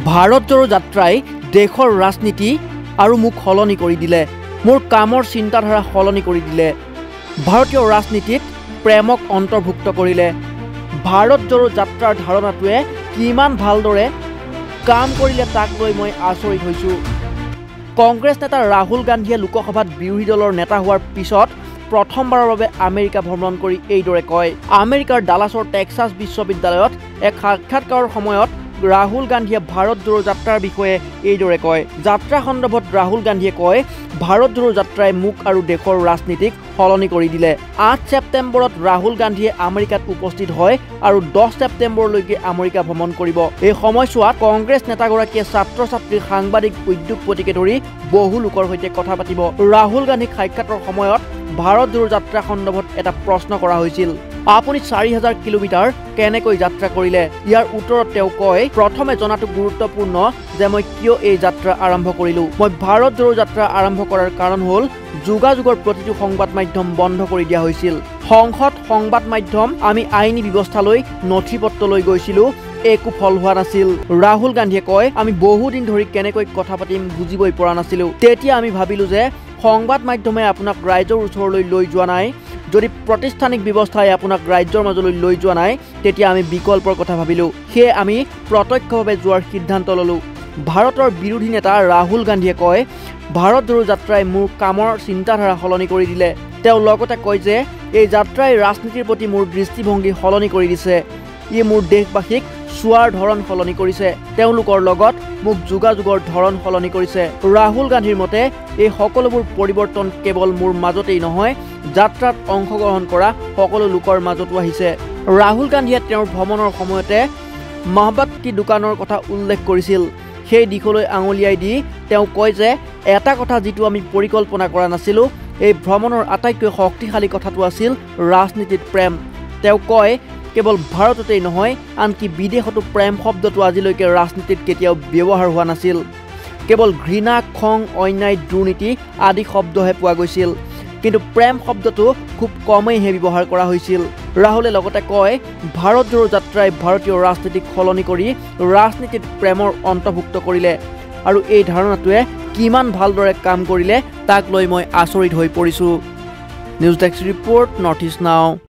ভাৰত জোড়ো যাত্ৰাই দেশৰ ৰাজনীতি আৰু মোক সলনি কৰি দিলে। মোৰ কামৰ চিন্তাধাৰা সলনি কৰি দিলে। ভাৰতীয় ৰাজনীতিত প্ৰেমক অন্তৰ্ভুক্ত কৰিলে। ভাৰত জোড়ো যাত্ৰাৰ ধাৰণাটোৱে কিমান ভালদৰে কাম কৰিলে তাক লৈ মই আচৰিত হৈছোঁ। কংগ্ৰেছ নেতা ৰাহুল গান্ধীয়ে লোকসভাত বিৰোধী দলৰ নেতা হোৱাৰ পিছত প্ৰথমবাৰৰ বাবে আমেৰিকা ভ্ৰমণ কৰি এইদৰে কয়। আমেৰিকাৰ ডালাছৰ টেক্সাছ বিশ্ববিদ্যালয়ত এক সাক্ষাৎকাৰৰ সময়ত ৰাহুল গান্ধীয়ে ভাৰত জোড়ো যাত্ৰাৰ বিষয়ে এইদৰে কয়। যাত্ৰা সন্দৰ্ভত ৰাহুল গান্ধীয়ে কয়, ভাৰত জোড়ো যাত্ৰাই মোক আৰু দেশৰ ৰাজনীতিক সলনি কৰি দিলে। 8 ছেপ্টেম্বৰত ৰাহুল গান্ধীয়ে আমেৰিকাত উপস্থিত হয় আৰু 10 ছেপ্টেম্বৰলৈকে আমেৰিকা ভ্ৰমণ কৰিব। এই সময়ছোৱাত কংগ্ৰেছ নেতাগৰাকীয়ে ছাত্ৰ ছাত্ৰী, সাংবাদিক, উদ্যোগপতিকে ধৰি বহু লোকৰ সৈতে কথা পাতিব। ৰাহুল গান্ধীক সাক্ষাতৰ সময়ত ভাৰত জোড়ো যাত্ৰা সন্দৰ্ভত এটা প্ৰশ্ন কৰা হৈছিল, আপুনি 4000 কিলোমিটাৰ কেনেকৈ যাত্ৰা কৰিলে? ইয়াৰ উত্তৰত তেওঁ কয়, প্ৰথমে জনাটো গুৰুত্বপূৰ্ণ যে মই কিয় এই যাত্ৰা আৰম্ভ কৰিলোঁ। মই ভাৰত জোড়ো যাত্ৰা আৰম্ভ কৰাৰ কাৰণ হ'ল যোগাযোগৰ প্ৰতিটো সংবাদ মাধ্যম বন্ধ কৰি দিয়া হৈছিল। সংসদ, সংবাদ মাধ্যম, আমি আইনী ব্যৱস্থালৈ নথি পত্ৰ লৈ গৈছিলোঁ, একো ফল হোৱা নাছিল। ৰাহুল গান্ধীয়ে কয়, আমি বহুদিন ধৰি কেনেকৈ কথা পাতিম বুজিবই পৰা নাছিলোঁ। তেতিয়া আমি ভাবিলোঁ যে সংবাদ মাধ্যমে আপোনাক ৰাইজৰ ওচৰলৈ লৈ যোৱা নাই। যদি প্ৰতিষ্ঠানিক ব্যৱস্থাই আপোনাক ৰাজ্যৰ মাজলৈ লৈ যোৱা নাই, তেতিয়া আমি বিকল্পৰ কথা ভাবিলোঁ। সেয়ে আমি প্ৰত্যক্ষভাৱে যোৱাৰ সিদ্ধান্ত ল'লোঁ। ভাৰতৰ বিৰোধী নেতা ৰাহুল গান্ধীয়ে কয়, ভাৰত জোড়ো যাত্ৰাই মোৰ কামৰ চিন্তাধাৰা সলনি কৰি দিলে। তেওঁ লগতে কয় যে এই যাত্ৰাই ৰাজনীতিৰ প্ৰতি মোৰ দৃষ্টিভংগী সলনি কৰি দিছে। ই মোৰ দেশবাসীক চোৱাৰ ধৰণ সলনি কৰিছে। তেওঁলোকৰ লগত মোক যোগাযোগৰ ধৰণ সলনি কৰিছে। ৰাহুল গান্ধীৰ মতে এই সকলোবোৰ পৰিৱৰ্তন কেৱল মোৰ মাজতেই নহয়, যাত্ৰাত অংশগ্ৰহণ কৰা সকলো লোকৰ মাজতো আহিছে। ৰাহুল গান্ধীয়ে তেওঁৰ ভ্ৰমণৰ সময়তে মহব্বতী দোকানৰ কথা উল্লেখ কৰিছিল। সেই দিশলৈ আঙুলিয়াই দি তেওঁ কয় যে এটা কথা যিটো আমি পৰিকল্পনা কৰা নাছিলোঁ, এই ভ্ৰমণৰ আটাইতকৈ শক্তিশালী কথাটো আছিল ৰাজনীতিত প্ৰেম। তেওঁ কয়, কেৱল ভাৰততেই নহয়, আনকি বিদেশতো প্ৰেম শব্দটো আজিলৈকে ৰাজনীতিত কেতিয়াও ব্যৱহাৰ হোৱা নাছিল। কেৱল ঘৃণা, খং, অন্যায়, দুৰ্নীতি আদি শব্দহে পোৱা গৈছিল, কিন্তু প্ৰেম শব্দটো খুব কমেইহে ব্যৱহাৰ কৰা হৈছিল। ৰাহুলে লগতে কয়, ভাৰত জোড়ো যাত্ৰাই ভাৰতীয় ৰাজনীতিক সলনি কৰি ৰাজনীতিত প্ৰেমৰ অন্তৰ্ভুক্ত কৰিলে আৰু এই ধাৰণাটোৱে কিমান ভালদৰে কাম কৰিলে তাক লৈ মই আচৰিত হৈ পৰিছোঁ। News desk report, north east নাও।